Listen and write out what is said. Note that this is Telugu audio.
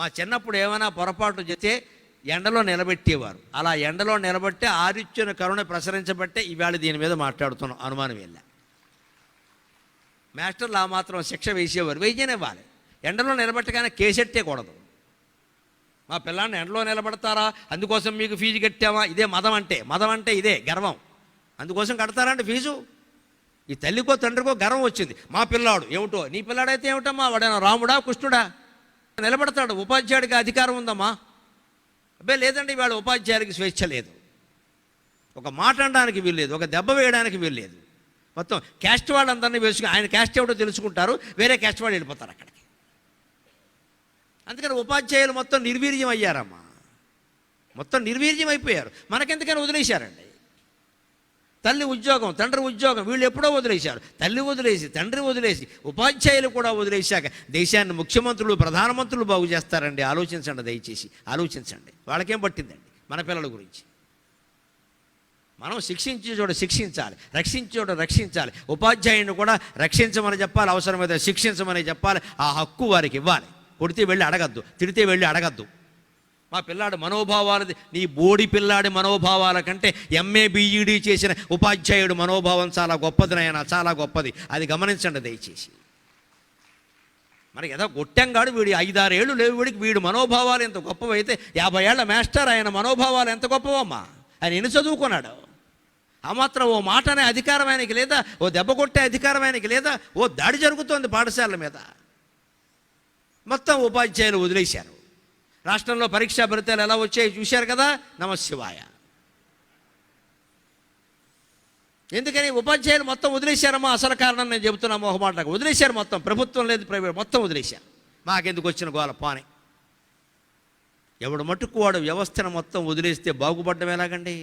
మా చిన్నప్పుడు ఏమైనా పొరపాటు చేస్తే ఎండలో నిలబెట్టేవారు. అలా ఎండలో నిలబట్టే ఆరిచ్చిన కరుణ ప్రసరించబట్టే ఇవాళ దీని మీద మాట్లాడుతున్నాం. అనుమానం వెళ్ళా. మాస్టర్లు ఆ మాత్రం శిక్ష వేసేవారు, వేయనివ్వాలి. ఎండలో నిలబెట్టగానే కేసెట్టే కూడదు. మా పిల్లాన్ని ఎండలో నిలబడతారా, అందుకోసం మీకు ఫీజు కట్టామా, ఇదే మదం అంటే. మదం అంటే ఇదే గర్వం. అందుకోసం కడతారంటే ఫీజు. ఈ తల్లికో తండ్రికో గర్వం వచ్చింది. మా పిల్లాడు ఏమిటో, నీ పిల్లాడైతే ఏమిటమ్మా, వాడైనా రాముడా కృష్ణుడా, నిలబడతాడు. ఉపాధ్యాయుడికి అధికారం ఉందమ్మా. అబ్బే లేదండి, వాడు ఉపాధ్యాయుడికి స్వేచ్ఛ లేదు. ఒక మాట అనడానికి వీల్లేదు, ఒక దెబ్బ వేయడానికి వీల్లేదు. మొత్తం క్యాస్ట్ వాళ్ళందరినీ వేసుకుని ఆయన క్యాస్ట్ ఏమిటో తెలుసుకుంటారు, వేరే క్యాస్ట్ వాళ్ళు వెళ్ళిపోతారు అక్కడికి. అందుకని ఉపాధ్యాయులు మొత్తం నిర్వీర్యం అయ్యారమ్మా, మొత్తం నిర్వీర్యం అయిపోయారు. మనకెందుకని వదిలేశారండి. తల్లి ఉద్యోగం, తండ్రి ఉద్యోగం, వీళ్ళు ఎప్పుడో వదిలేశారు. తల్లి వదిలేసి, తండ్రి వదిలేసి, ఉపాధ్యాయులు కూడా వదిలేశాక దేశాన్ని ముఖ్యమంత్రులు, ప్రధానమంత్రులు బాగు చేస్తారండి. ఆలోచించండి, దయచేసి ఆలోచించండి. వాళ్ళకేం పట్టిందండి మన పిల్లల గురించి. మనం శిక్షించే చోట శిక్షించాలి, రక్షించే చోట రక్షించాలి. ఉపాధ్యాయుని కూడా రక్షించమని చెప్పాలి, అవసరమైతే శిక్షించమని చెప్పాలి. ఆ హక్కు వారికి ఇవ్వాలి. కొడితే వెళ్ళి అడగద్దు, తిడితే వెళ్ళి అడగద్దు. మా పిల్లాడి మనోభావాలది, నీ బోడి పిల్లాడి మనోభావాల కంటే MA BEd చేసిన ఉపాధ్యాయుడు మనోభావం చాలా గొప్పది నాయన, చాలా గొప్పది. అది గమనించండి దయచేసి. మరి ఏదో గొట్టంగాడు, వీడి 5-6 ఏళ్ళు లేవు, వీడి మనోభావాలు ఎంత గొప్పవైతే 50 ఏళ్ల మాస్టర్ ఆయన మనోభావాలు ఎంత గొప్పవమ్మా. ఆయన ఎన్ని చదువుకున్నాడు? ఆ మాత్రం ఓ మాట అనే అధికారం ఆయనకి లేదా? ఓ దెబ్బ కొట్టే అధికారం ఆయనకి లేదా? ఓ దాడి జరుగుతోంది పాఠశాలల మీద. మొత్తం ఉపాధ్యాయులు వదిలేశారు. రాష్ట్రంలో పరీక్షా ఫలితాలు ఎలా వచ్చాయి చూశారు కదా. నమశివాయ. ఎందుకని ఉపాధ్యాయులు మొత్తం వదిలేశారమ్మా. అసలు కారణం నేను చెబుతున్నా, మొహమాటకు వదిలేశారు మొత్తం. ప్రభుత్వం లేదు, ప్రైవేట్, మొత్తం వదిలేశారు. మాకెందుకు వచ్చిన గోల పాని. ఎవడు మట్టుకు వాడు వ్యవస్థను మొత్తం వదిలేస్తే బాగుపడ్డం ఎలాగండి?